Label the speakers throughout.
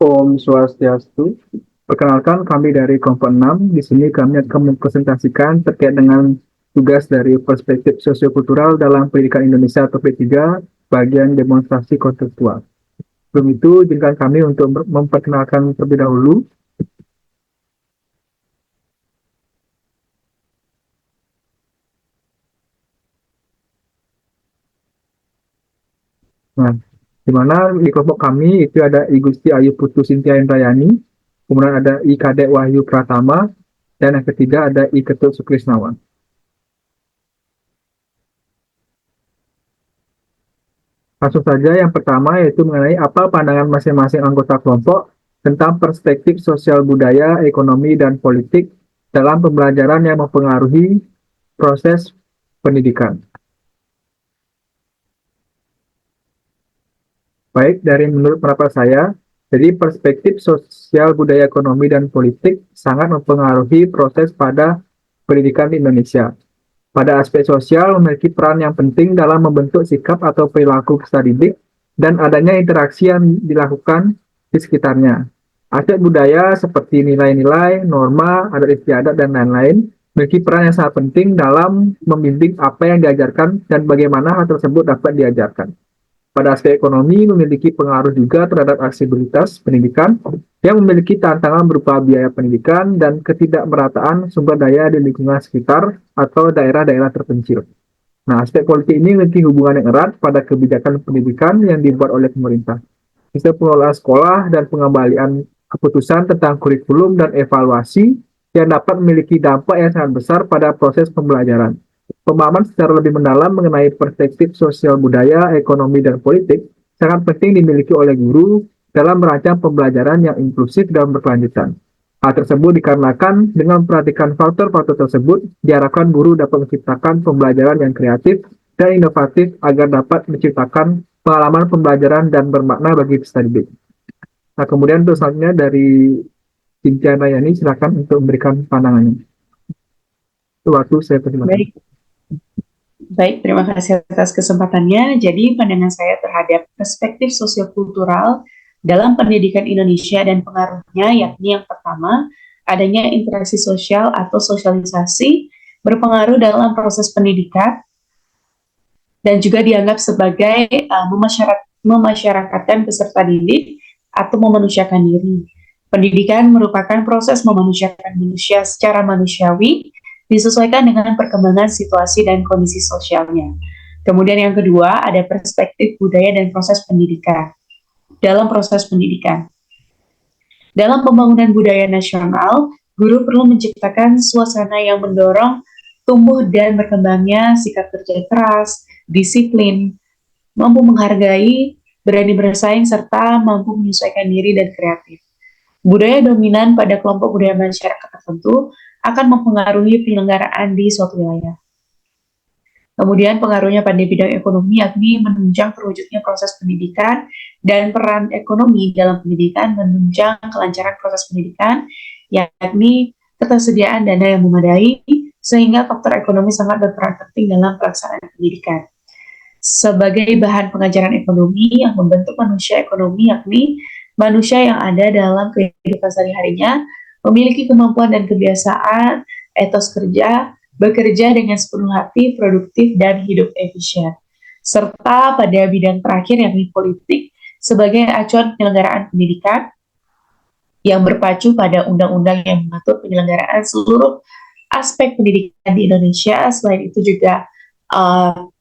Speaker 1: Om Swastiastu. Perkenalkan kami dari kelompok 6. Di sini kami akan mempresentasikan terkait dengan tugas dari perspektif sosiokultural dalam pendidikan Indonesia atau P3 bagian demonstrasi konseptual. Sebelum itu, izinkan kami untuk memperkenalkan terlebih dahulu. Nah, di mana di kelompok kami itu ada I Gusti Ayu Putu Sintia Indrayani, kemudian ada I Kadek Wahyu Pratama, dan yang ketiga ada I Ketut Sukrisnawan. Langsung saja yang pertama yaitu mengenai apa pandangan masing-masing anggota kelompok tentang perspektif sosial budaya, ekonomi, dan politik dalam pembelajaran yang mempengaruhi proses pendidikan. Baik, dari menurut pendapat saya, jadi perspektif sosial budaya, ekonomi, dan politik sangat mempengaruhi proses pada pendidikan di Indonesia. Pada aspek sosial memiliki peran yang penting dalam membentuk sikap atau perilaku peserta didik dan adanya interaksi yang dilakukan di sekitarnya. Aspek budaya seperti nilai-nilai, norma, adat istiadat, dan lain-lain memiliki peran yang sangat penting dalam membimbing apa yang diajarkan dan bagaimana hal tersebut dapat diajarkan. Pada aspek ekonomi memiliki pengaruh juga terhadap aksesibilitas pendidikan yang memiliki tantangan berupa biaya pendidikan dan ketidakmerataan sumber daya di lingkungan sekitar atau daerah-daerah terpencil. Nah, aspek politik ini memiliki hubungan yang erat pada kebijakan pendidikan yang dibuat oleh pemerintah. Sistem pengelolaan sekolah dan pengembalian keputusan tentang kurikulum dan evaluasi yang dapat memiliki dampak yang sangat besar pada proses pembelajaran. Pemahaman secara lebih mendalam mengenai perspektif sosial budaya, ekonomi, dan politik sangat penting dimiliki oleh guru dalam merancang pembelajaran yang inklusif dan berkelanjutan. Hal tersebut dikarenakan dengan memperhatikan faktor-faktor tersebut, diharapkan guru dapat menciptakan pembelajaran yang kreatif dan inovatif agar dapat menciptakan pengalaman pembelajaran dan bermakna bagi peserta didik. Nah, kemudian untuk selanjutnya dari Cynthia Nayani, silakan untuk memberikan pandangannya. Itu waktu saya persilakan.
Speaker 2: Baik, terima kasih atas kesempatannya. Jadi, pandangan saya terhadap perspektif sosiokultural dalam pendidikan Indonesia dan pengaruhnya, yakni yang pertama, adanya interaksi sosial atau sosialisasi berpengaruh dalam proses pendidikan dan juga dianggap sebagai memasyarakatkan peserta didik atau memanusiakan diri. Pendidikan merupakan proses memanusiakan manusia secara manusiawi disesuaikan dengan perkembangan situasi dan kondisi sosialnya. Kemudian yang kedua, ada perspektif budaya dan proses pendidikan. Dalam proses pendidikan, dalam pembangunan budaya nasional, guru perlu menciptakan suasana yang mendorong tumbuh dan berkembangnya sikap kerja keras, disiplin, mampu menghargai, berani bersaing, serta mampu menyesuaikan diri dan kreatif. Budaya dominan pada kelompok budaya masyarakat tertentu akan mempengaruhi penyelenggaraan di suatu wilayah. Kemudian pengaruhnya pada bidang ekonomi yakni menunjang terwujudnya proses pendidikan dan peran ekonomi dalam pendidikan menunjang kelancaran proses pendidikan yakni ketersediaan dana yang memadai sehingga faktor ekonomi sangat berperan penting dalam pelaksanaan pendidikan. Sebagai bahan pengajaran ekonomi yang membentuk manusia ekonomi yakni manusia yang ada dalam kehidupan sehari-harinya memiliki kemampuan dan kebiasaan, etos kerja, bekerja dengan sepenuh hati, produktif, dan hidup efisien. Serta pada bidang terakhir yakni politik sebagai acuan penyelenggaraan pendidikan yang berpacu pada undang-undang yang mengatur penyelenggaraan seluruh aspek pendidikan di Indonesia. Selain itu juga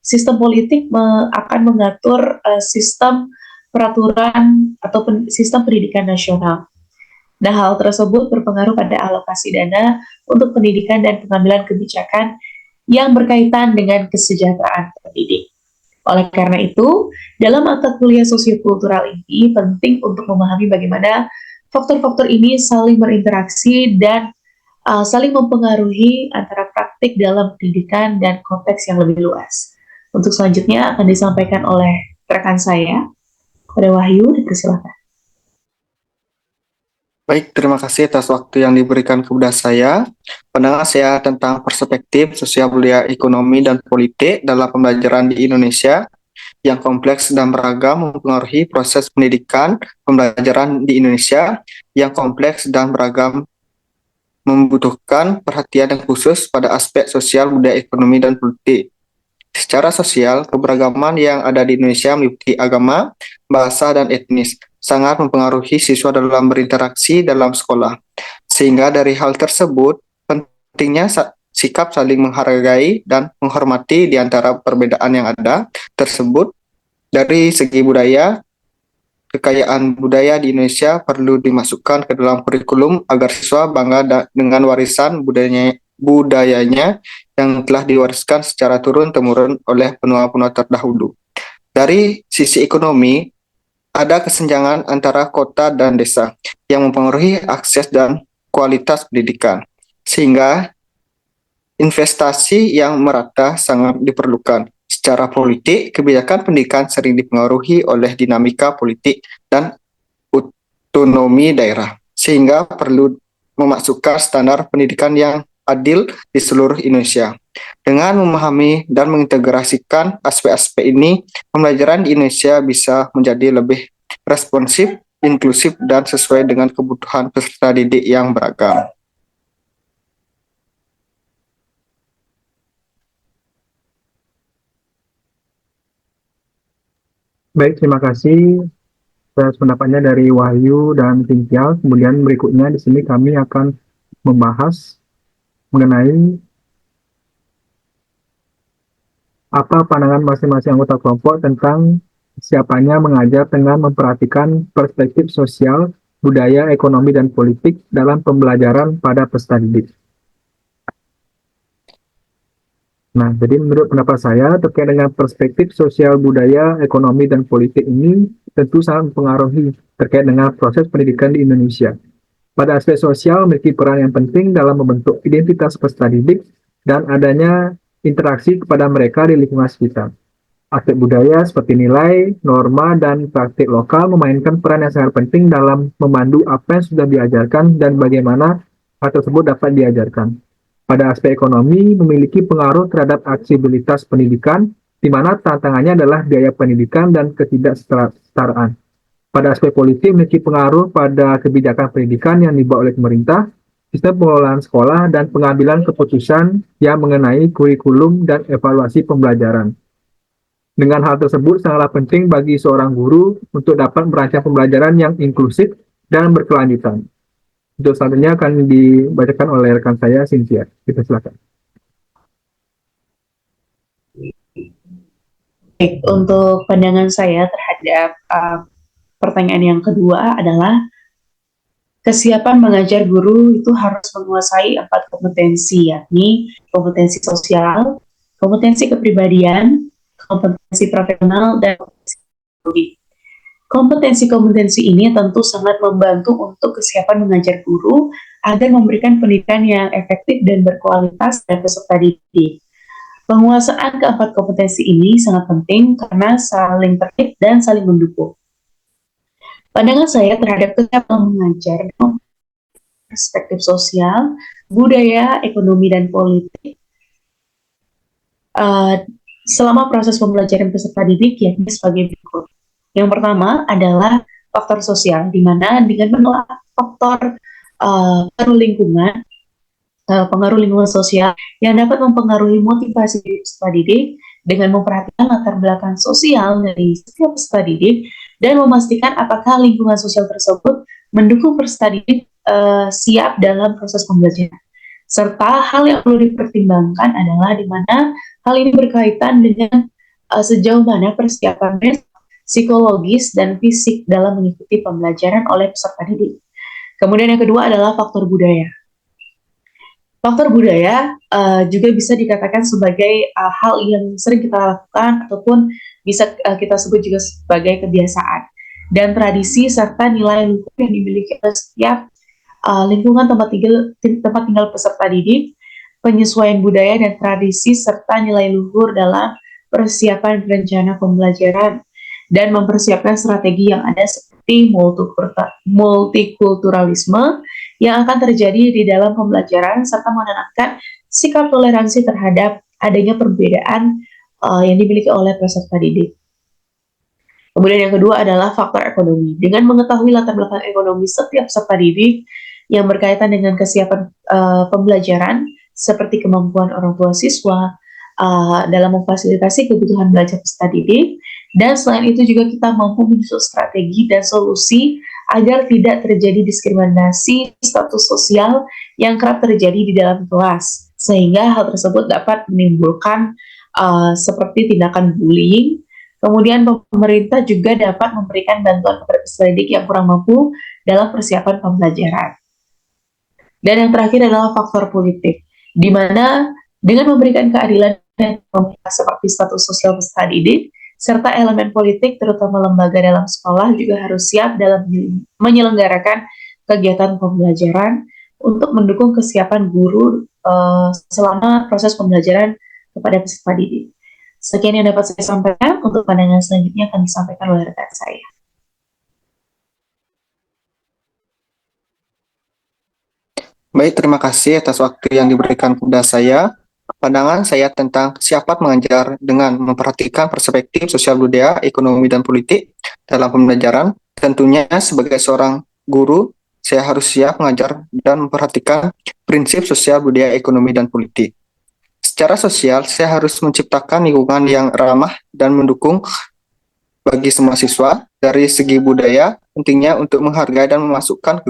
Speaker 2: sistem politik akan mengatur sistem peraturan atau sistem pendidikan nasional. Nah, hal tersebut berpengaruh pada alokasi dana untuk pendidikan dan pengambilan kebijakan yang berkaitan dengan kesejahteraan pendidik. Oleh karena itu, dalam mata kuliah sosiokultural ini penting untuk memahami bagaimana faktor-faktor ini saling berinteraksi dan saling mempengaruhi antara praktik dalam pendidikan dan konteks yang lebih luas. Untuk selanjutnya akan disampaikan oleh rekan saya, pada Wahyu, dipersilakan.
Speaker 3: Baik, terima kasih atas waktu yang diberikan kepada saya. Pandangan saya tentang perspektif sosial budaya ekonomi dan politik dalam pembelajaran di Indonesia. yang kompleks dan beragam mempengaruhi proses pendidikan pembelajaran di Indonesia yang kompleks dan beragam membutuhkan perhatian yang khusus pada aspek sosial, budaya, ekonomi, dan politik. Secara sosial, keberagaman yang ada di Indonesia meliputi agama, bahasa, dan etnis, sangat mempengaruhi siswa dalam berinteraksi dalam sekolah. Sehingga dari hal tersebut, pentingnya sikap saling menghargai dan menghormati di antara perbedaan yang ada tersebut. Dari segi budaya, kekayaan budaya di Indonesia perlu dimasukkan ke dalam kurikulum agar siswa bangga dengan warisan budayanya yang telah diwariskan secara turun-temurun oleh penua-penua terdahulu. Dari sisi ekonomi, ada kesenjangan antara kota dan desa yang mempengaruhi akses dan kualitas pendidikan, sehingga investasi yang merata sangat diperlukan. Secara politik, kebijakan pendidikan sering dipengaruhi oleh dinamika politik dan otonomi daerah, sehingga perlu memasukkan standar pendidikan yang adil di seluruh Indonesia. Dengan memahami dan mengintegrasikan aspek-aspek ini, pembelajaran di Indonesia bisa menjadi lebih responsif, inklusif, dan sesuai dengan kebutuhan peserta didik yang beragam.
Speaker 1: Baik, terima kasih atas pendapatnya dari Wahyu dan Tingkial. Kemudian berikutnya di sini kami akan membahas mengenai apa pandangan masing-masing anggota kelompok tentang siapanya mengajar dengan memperhatikan perspektif sosial, budaya, ekonomi, dan politik dalam pembelajaran pada peserta didik. Nah, jadi menurut pendapat saya terkait dengan perspektif sosial, budaya, ekonomi, dan politik ini tentu sangat mempengaruhi terkait dengan proses pendidikan di Indonesia. Pada aspek sosial memiliki peran yang penting dalam membentuk identitas peserta didik dan adanya interaksi kepada mereka di lingkungan sekitar. Aspek budaya seperti nilai, norma, dan praktik lokal memainkan peran yang sangat penting dalam memandu apa yang sudah diajarkan dan bagaimana hal tersebut dapat diajarkan. Pada aspek ekonomi, memiliki pengaruh terhadap aksesibilitas pendidikan, di mana tantangannya adalah biaya pendidikan dan ketidaksetaraan. Pada aspek politik, memiliki pengaruh pada kebijakan pendidikan yang dibuat oleh pemerintah, sistem pengelolaan sekolah, dan pengambilan keputusan yang mengenai kurikulum dan evaluasi pembelajaran. Dengan hal tersebut, sangatlah penting bagi seorang guru untuk dapat merancang pembelajaran yang inklusif dan berkelanjutan. Untuk selanjutnya akan dibacakan oleh rekan saya, Cynthia. Kita silakan.
Speaker 2: Baik, untuk pandangan saya terhadap pertanyaan yang kedua adalah kesiapan mengajar guru itu harus menguasai 4 kompetensi, yakni kompetensi sosial, kompetensi kepribadian, kompetensi profesional, dan kompetensi teknologi. Kompetensi-kompetensi ini tentu sangat membantu untuk kesiapan mengajar guru agar memberikan pendidikan yang efektif dan berkualitas pada peserta didik. Penguasaan keempat kompetensi ini sangat penting karena saling terkait dan saling mendukung. Pandangan saya terhadap kesiapan mengajar perspektif sosial, budaya, ekonomi, dan politik selama proses pembelajaran peserta didik yakni sebagai berikut. Yang pertama adalah faktor sosial, di mana dengan menolak faktor pengaruh lingkungan sosial yang dapat mempengaruhi motivasi peserta didik dengan memperhatikan latar belakang sosial dari setiap peserta didik dan memastikan apakah lingkungan sosial tersebut mendukung peserta didik siap dalam proses pembelajaran. Serta hal yang perlu dipertimbangkan adalah di mana hal ini berkaitan dengan sejauh mana persiapan psikologis dan fisik dalam mengikuti pembelajaran oleh peserta didik. Kemudian yang kedua adalah faktor budaya. Faktor budaya juga bisa dikatakan sebagai hal yang sering kita lakukan ataupun bisa kita sebut juga sebagai kebiasaan dan tradisi serta nilai luhur yang dimiliki oleh setiap lingkungan tempat tinggal peserta didik, penyesuaian budaya dan tradisi serta nilai luhur dalam persiapan rencana pembelajaran dan mempersiapkan strategi yang ada seperti multikulturalisme yang akan terjadi di dalam pembelajaran serta menanamkan sikap toleransi terhadap adanya perbedaan yang dimiliki oleh peserta didik. Kemudian yang kedua adalah faktor ekonomi. Dengan mengetahui latar belakang ekonomi setiap peserta didik yang berkaitan dengan kesiapan pembelajaran, seperti kemampuan orang tua siswa dalam memfasilitasi kebutuhan belajar peserta didik, dan selain itu juga kita mampu menyusun strategi dan solusi agar tidak terjadi diskriminasi status sosial yang kerap terjadi di dalam kelas, sehingga hal tersebut dapat menimbulkan seperti tindakan bullying. Kemudian pemerintah juga dapat memberikan bantuan kepada peserta didik yang kurang mampu dalam persiapan pembelajaran. Dan yang terakhir adalah faktor politik, di mana dengan memberikan keadilan dan seperti status sosial peserta didik, serta elemen politik terutama lembaga dalam sekolah juga harus siap dalam menyelenggarakan kegiatan pembelajaran untuk mendukung kesiapan guru selama proses pembelajaran kepada peserta didik. Sekian yang dapat saya sampaikan. Untuk pandangan selanjutnya akan disampaikan oleh rekan saya.
Speaker 3: Baik, terima kasih atas waktu yang diberikan kepada saya. Pandangan saya tentang kesiapan mengajar dengan memperhatikan perspektif sosial budaya, ekonomi, dan politik dalam pembelajaran. Tentunya sebagai seorang guru, saya harus siap mengajar dan memperhatikan prinsip sosial budaya, ekonomi, dan politik. Secara sosial, saya harus menciptakan lingkungan yang ramah dan mendukung bagi semua siswa. Dari segi budaya, pentingnya untuk menghargai dan memasukkan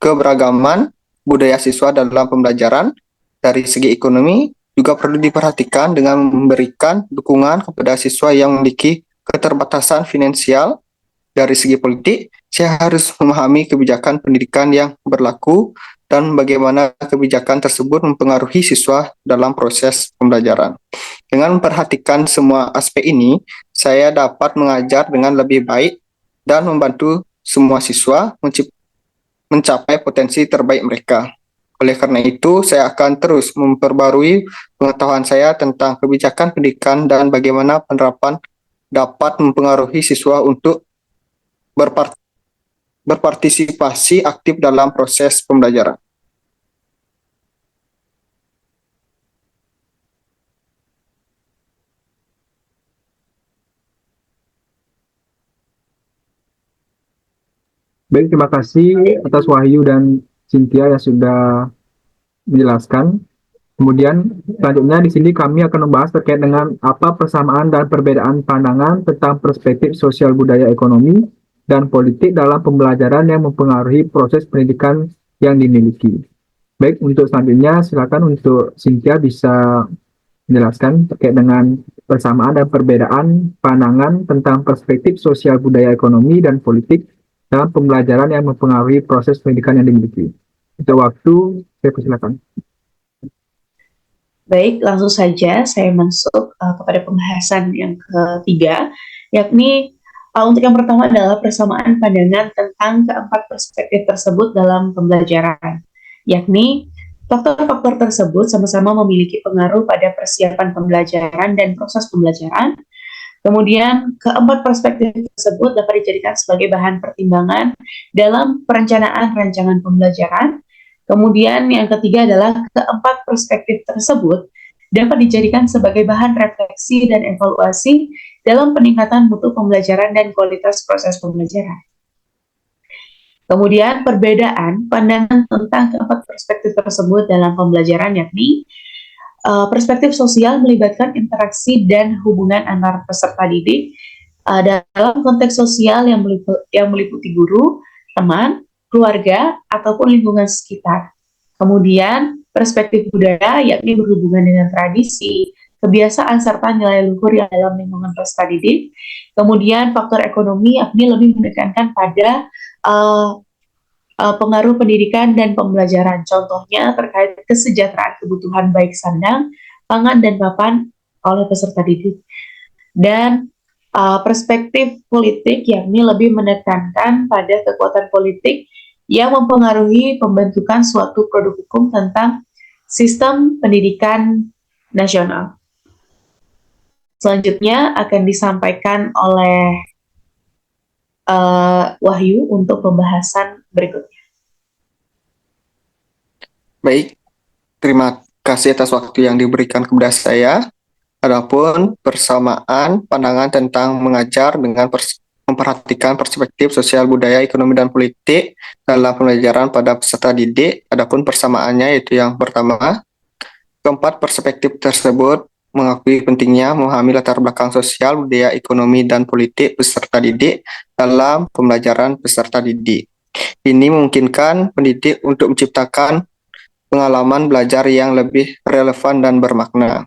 Speaker 3: keberagaman budaya siswa dalam pembelajaran. Dari segi ekonomi, juga perlu diperhatikan dengan memberikan dukungan kepada siswa yang memiliki keterbatasan finansial. Dari segi politik, saya harus memahami kebijakan pendidikan yang berlaku dan bagaimana kebijakan tersebut mempengaruhi siswa dalam proses pembelajaran. Dengan memperhatikan semua aspek ini, saya dapat mengajar dengan lebih baik dan membantu semua siswa mencapai potensi terbaik mereka. Oleh karena itu, saya akan terus memperbarui pengetahuan saya tentang kebijakan pendidikan dan bagaimana penerapan dapat mempengaruhi siswa untuk berpartisipasi aktif dalam proses pembelajaran.
Speaker 1: Baik, terima kasih atas Wahyu dan Cynthia yang sudah menjelaskan. Kemudian selanjutnya di sini kami akan membahas terkait dengan apa persamaan dan perbedaan pandangan tentang perspektif sosial budaya ekonomi dan politik dalam pembelajaran yang mempengaruhi proses pendidikan yang dimiliki. Baik, untuk selanjutnya silakan untuk Cynthia bisa menjelaskan terkait dengan persamaan dan perbedaan pandangan tentang perspektif sosial budaya ekonomi dan politik dalam pembelajaran yang mempengaruhi proses pendidikan yang dimiliki. Untuk waktu, saya persilakan.
Speaker 2: Baik, langsung saja saya masuk kepada pembahasan yang ketiga, yakni untuk yang pertama adalah persamaan pandangan tentang keempat perspektif tersebut dalam pembelajaran, yakni faktor-faktor tersebut sama-sama memiliki pengaruh pada persiapan pembelajaran dan proses pembelajaran. Kemudian keempat perspektif tersebut dapat dijadikan sebagai bahan pertimbangan dalam perencanaan rancangan pembelajaran. Kemudian yang ketiga adalah keempat perspektif tersebut dapat dijadikan sebagai bahan refleksi dan evaluasi dalam peningkatan mutu pembelajaran dan kualitas proses pembelajaran. Kemudian perbedaan pandangan tentang keempat perspektif tersebut dalam pembelajaran yakni perspektif sosial melibatkan interaksi dan hubungan antar peserta didik dalam konteks sosial yang meliputi guru, teman, keluarga, ataupun lingkungan sekitar. Kemudian perspektif budaya yakni berhubungan dengan tradisi, kebiasaan, serta nilai luhur yang dalam lingkungan peserta didik. Kemudian faktor ekonomi yakni lebih menekankan pada pengaruh pendidikan dan pembelajaran, contohnya terkait kesejahteraan kebutuhan baik sandang, pangan, dan papan oleh peserta didik. Dan perspektif politik yakni lebih menekankan pada kekuatan politik yang mempengaruhi pembentukan suatu produk hukum tentang sistem pendidikan nasional. Selanjutnya akan disampaikan oleh Wahyu untuk pembahasan berikutnya.
Speaker 3: Baik, terima kasih atas waktu yang diberikan kepada saya. Adapun persamaan pandangan tentang mengajar dengan memperhatikan perspektif sosial, budaya, ekonomi, dan politik dalam pembelajaran pada peserta didik. Adapun persamaannya yaitu yang pertama, keempat perspektif tersebut mengakui pentingnya memahami latar belakang sosial, budaya, ekonomi, dan politik peserta didik dalam pembelajaran peserta didik. Ini memungkinkan pendidik untuk menciptakan pengalaman belajar yang lebih relevan dan bermakna.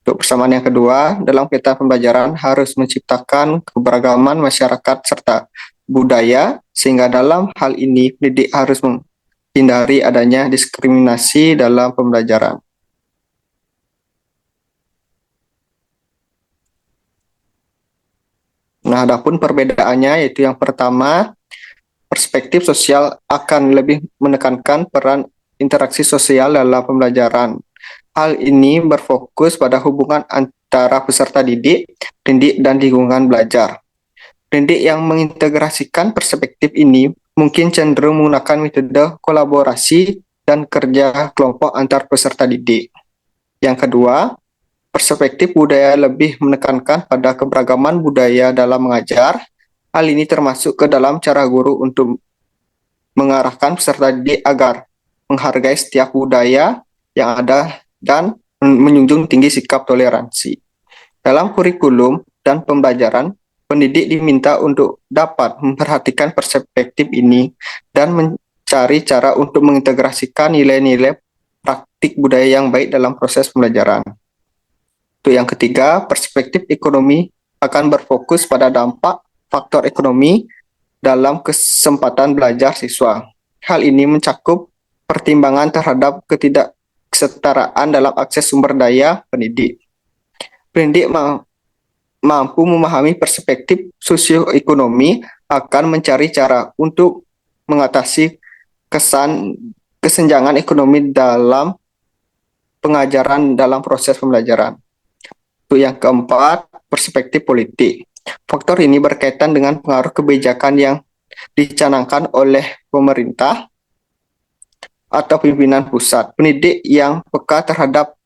Speaker 3: Untuk persamaan yang kedua, dalam kegiatan pembelajaran harus menciptakan keberagaman masyarakat serta budaya, sehingga dalam hal ini pendidik harus menghindari adanya diskriminasi dalam pembelajaran. Nah, adapun perbedaannya yaitu yang pertama, perspektif sosial akan lebih menekankan peran interaksi sosial dalam pembelajaran. Hal ini berfokus pada hubungan antara peserta didik, pendidik, dan lingkungan belajar. Pendidik yang mengintegrasikan perspektif ini mungkin cenderung menggunakan metode kolaborasi dan kerja kelompok antar peserta didik. Yang kedua, perspektif budaya lebih menekankan pada keberagaman budaya dalam mengajar. Hal ini termasuk ke dalam cara guru untuk mengarahkan peserta didik agar menghargai setiap budaya yang ada dan menjunjung tinggi sikap toleransi. Dalam kurikulum dan pembelajaran, pendidik diminta untuk dapat memperhatikan perspektif ini dan mencari cara untuk mengintegrasikan nilai-nilai praktik budaya yang baik dalam proses pembelajaran. Untuk yang ketiga, perspektif ekonomi akan berfokus pada dampak faktor ekonomi dalam kesempatan belajar siswa. Hal ini mencakup pertimbangan terhadap ketidaksetaraan dalam akses sumber daya pendidik. Pendidik mampu memahami perspektif sosioekonomi akan mencari cara untuk mengatasi kesenjangan ekonomi dalam pengajaran dalam proses pembelajaran. Untuk yang keempat, perspektif politik. Faktor ini berkaitan dengan pengaruh kebijakan yang dicanangkan oleh pemerintah atau pimpinan pusat. Pendidik yang peka terhadap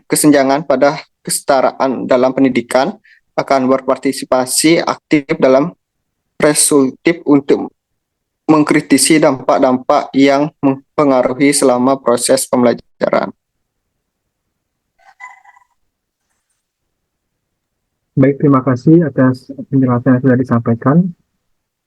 Speaker 3: kesenjangan pada kesetaraan dalam pendidikan akan berpartisipasi aktif dalam resolutif untuk mengkritisi dampak-dampak yang mempengaruhi selama proses pembelajaran.
Speaker 1: Baik, terima kasih atas penjelasan yang sudah disampaikan.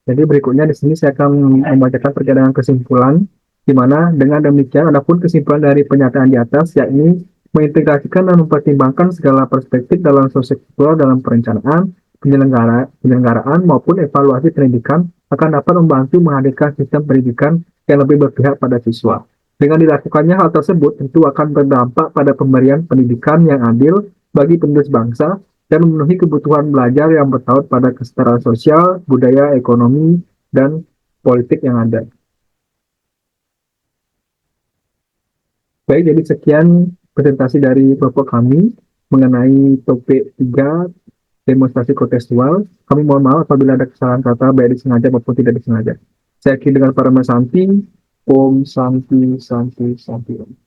Speaker 1: Jadi berikutnya di sini saya akan membacakan perjalanan kesimpulan, di mana dengan demikian adapun kesimpulan dari pernyataan di atas, yakni mengintegrasikan dan mempertimbangkan segala perspektif dalam sosial dalam perencanaan, penyelenggaraan maupun evaluasi pendidikan akan dapat membantu menghadirkan sistem pendidikan yang lebih berpihak pada siswa. Dengan dilakukannya hal tersebut tentu akan berdampak pada pemberian pendidikan yang adil bagi penerus bangsa dan memenuhi kebutuhan belajar yang bertaut pada kesetaraan sosial, budaya, ekonomi, dan politik yang ada. Baik, jadi sekian presentasi dari kelompok kami mengenai topik 3, demonstrasi kontekstual. Kami mohon maaf apabila ada kesalahan kata baik disengaja maupun tidak disengaja. Saya akhiri dengan para Santi, Om Santi Santi Santi Om.